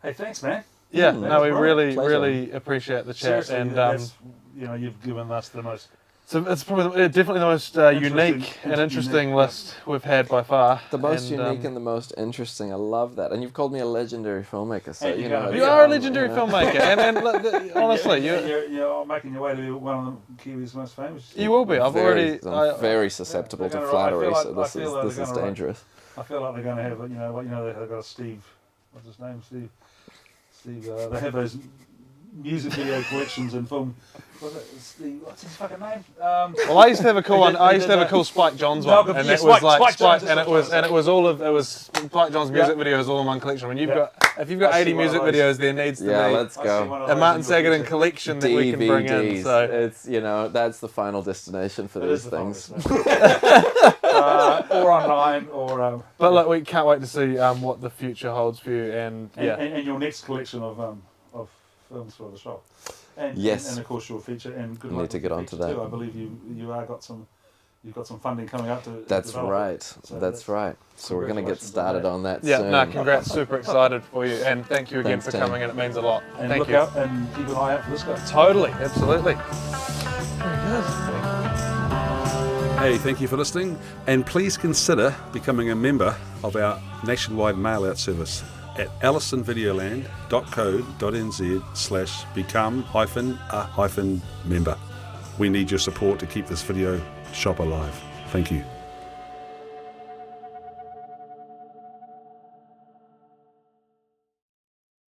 Hey, thanks, man. Yeah. Mm. No, we That's really, Pleasure. really appreciate the chat, Seriously, and that's, you've given us the most. so it's probably definitely the most unique and interesting list we've had by far. The most And, unique and the most interesting. I love that. And you've called me a legendary filmmaker, so Hey, you you know. gotta it's, be. You are a legendary filmmaker, and honestly, you're making your way to be one of the Kiwis' most famous. you will be. I'm very susceptible they're to gonna- I flattery, feel so like- I this feel like is they're gonna dangerous. I feel like they're going to have, they've got a Steve. What's his name? Steve. They have those music video collections and film. What's his fucking name? Well, I used to have a cool one. I used to have a cool Spike Jonze one, and it was like Spike Jonze, and it was Spike Jonze music videos all in one collection. When if you've got I see 80 one of music those. videos, there needs to Yeah, be let's go. a Martin Sagadin collection that we can bring in. DVDs. So It's that's the final destination for It these is the things. or online, or but look, we can't wait to see what the future holds for you, and and your next collection of films for the shop. And, Yes. and of course your feature, and good Need luck to with get your onto feature that. too. I believe you are got some you've got some funding coming up to That's develop right. it. So That's right. So we're going to get congratulations on started that. on that Yeah, soon. no, congrats. Super excited for you. And thank you again Thanks, for Tim. coming in. It means a lot. And Thank look you. out and keep an eye out for this guy. Totally. Absolutely. Very good. Hey, thank you for listening, and please consider becoming a member of our nationwide mail-out service at allisonvideoland.co.nz/become-a-member. We need your support to keep this video shop alive. Thank you.